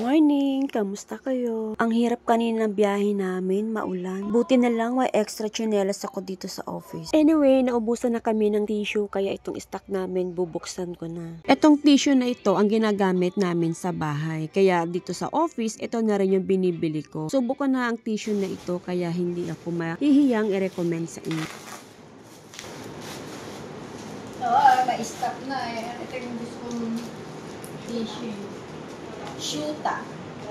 Morning! Kamusta kayo? Ang hirap kanina ng biyahe namin, maulan. Buti na lang may extra tsinelas ako dito sa office. Anyway, naubusan na kami ng tissue kaya itong stock namin bubuksan ko na. Itong tissue na ito ang ginagamit namin sa bahay. Kaya dito sa office, ito na rin yung binibili ko. Subok ko na ang tissue na ito kaya hindi ako mahihiyang i-recommend sa inyo. Ma-stop na eh. Ito yung gusto kong tissue. Shoota.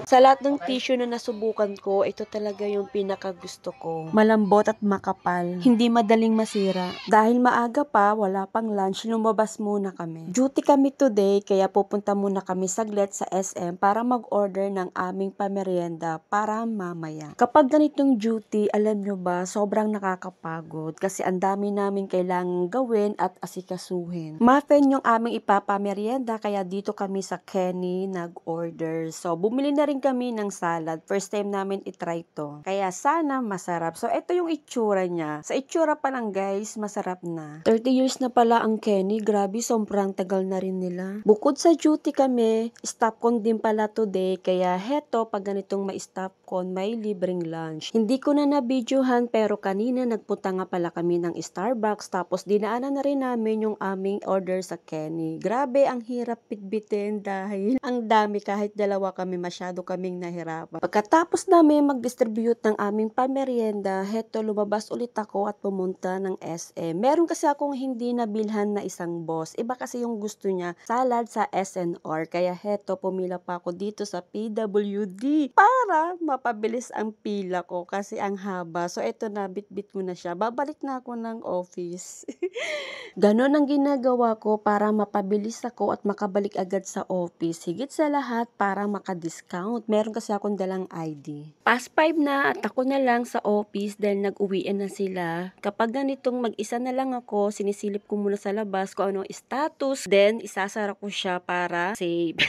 Sa lahat ng tissue na nasubukan ko, ito talaga yung pinakagusto ko. Malambot at makapal. Hindi madaling masira. Dahil maaga pa, wala pang lunch, lumabas muna kami. Duty kami today, kaya pupunta muna kami saglit sa SM para mag-order ng aming pamerienda para mamaya. Kapag ganitong duty, alam nyo ba, sobrang nakakapagod kasi ang dami namin kailangang gawin at asikasuhin. Muffin yung aming ipapamerienda, kaya dito kami sa Kenny nag-order. So, bumili na rin kami ng salad. First time namin itry to. Kaya sana masarap. So, ito yung itsura niya. Sa itsura pa lang guys, masarap na. 30 years na pala ang Kenny. Grabe, sobrang tagal na rin nila. Bukod sa duty kami, stop con din pala today. Kaya heto, pag ganitong ma-stop con, may libreng lunch. Hindi ko na na-videohan pero kanina nagpunta nga pala kami ng Starbucks. Tapos dinaanan na rin namin yung aming order sa Kenny. Grabe, ang hirap pitbitin dahil ang dami kahit dalawa kami masyado kaming nahirapan. Pagkatapos namin mag-distribute ng aming pamerienda, heto lumabas ulit ako at pumunta ng SM. Meron kasi akong hindi nabilhan na isang boss. Iba kasi yung gusto niya, salad sa SNR. Kaya heto, pumila pa ako dito sa PWD para mapabilis ang pila ko kasi ang haba. So eto na, bit-bit ko na siya. Babalik na ako ng office. Ganon ang ginagawa ko para mapabilis ako at makabalik agad sa office. Higit sa lahat para maka-discount. Meron kasi akong dalang ID. Past 5 na at ako na lang sa office dahil nag-uwian na sila. Kapag ganitong mag-isa na lang ako, sinisilip ko muna sa labas kung anong status. Then, isasara ko siya para save.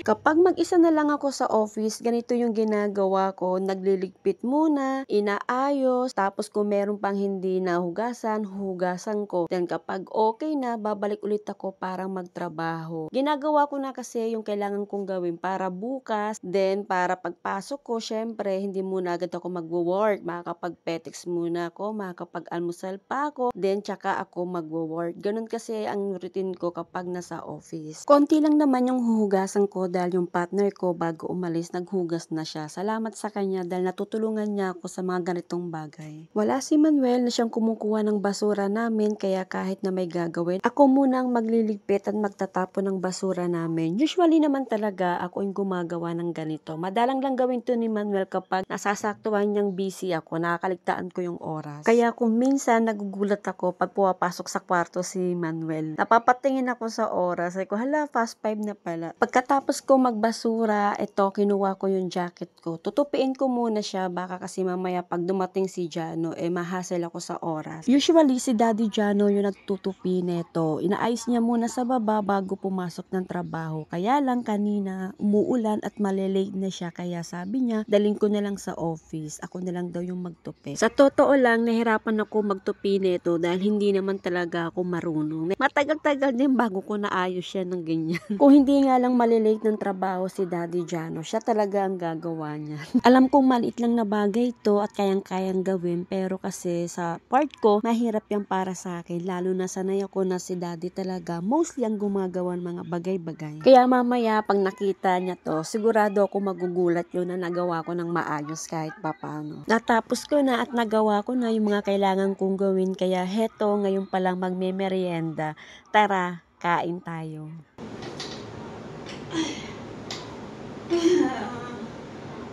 Kapag mag-isa na lang ako sa office, ganito yung ginagawa ko. Nagliligpit muna, inaayos, tapos kung meron pang hindi nahugasan, hugasan ko. Then kapag okay na, babalik ulit ako para magtrabaho. Ginagawa ko na kasi yung kailangan kong gawin para bukas. Then para pagpasok ko, syempre, hindi muna agad ako magwo-work. Makakapag-petex muna ako, makakapag-almusal pa ako. Then tsaka ako magwo-work. Ganun kasi ang routine ko kapag nasa office. Konti lang naman yung huhugasan ko dahil yung partner ko bago umalis, naghugas na siya. Salamat sa kanya dahil natutulungan niya ako sa mga ganitong bagay. Wala si Manuel na siyang kumukuha ng basura namin kaya kahit na may gagawin, ako muna ang magliligpit at magtatapon ng basura namin. Usually naman talaga ako yung gumagawa ng ganito. Madalang lang gawin to ni Manuel kapag nasasaktuhan niyang busy ako, nakakaligtaan ko yung oras. Kaya kung minsan nagugulat ako pag pumapasok sa kwarto si Manuel, napapatingin ako sa oras. Ay ko, hala, fast 5 na pala. Pagkatapos ko magbasura, ito, kinuha ko yung jacket ko. Tutupiin ko muna siya, baka kasi mamaya pag dumating si Jano, mahasel ako sa oras. Usually, si Daddy Jano yung nagtutupi neto. Inaayos niya muna sa baba bago pumasok ng trabaho. Kaya lang kanina, umuulan at malilate na siya. Kaya sabi niya, daling ko na lang sa office. Ako na lang daw yung magtupi. Sa totoo lang, nahirapan ako magtupi neto dahil hindi naman talaga ako marunong. Matagal-tagal din bago ko naayos siya ng ganyan. Kung hindi nga lang malilate ng trabaho si Daddy Jano, siya talaga ang gagawa niya. Alam kong maliit lang na bagay ito at kayang-kayang gawin, pero kasi sa part ko, mahirap yan para sa akin. Lalo na sanay ako na si Daddy talaga mostly ang gumagawa ng mga bagay-bagay. Kaya mamaya pag nakita niya to, sigurado ako magugulat yun na nagawa ko ng maayos kahit papano. Natapos ko na at nagawa ko na yung mga kailangan kong gawin, kaya heto ngayon palang magme-merienda. Tara, kain tayo.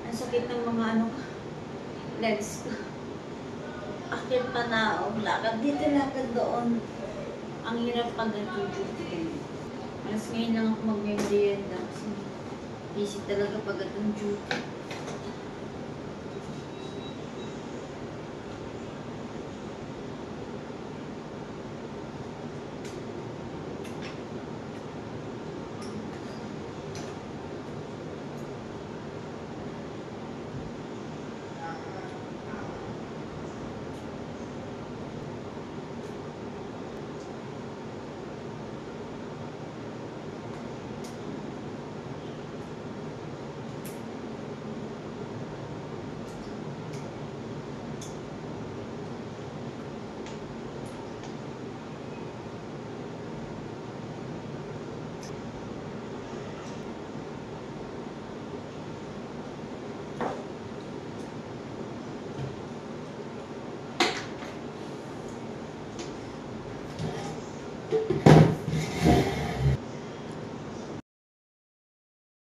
Ang sakit ng mga legs ko. Akit pa na, lakad dito, lakad doon. Ang hirap pag duty. Alas ngayon lang ako mag-merienda kasi busy talaga pag duty.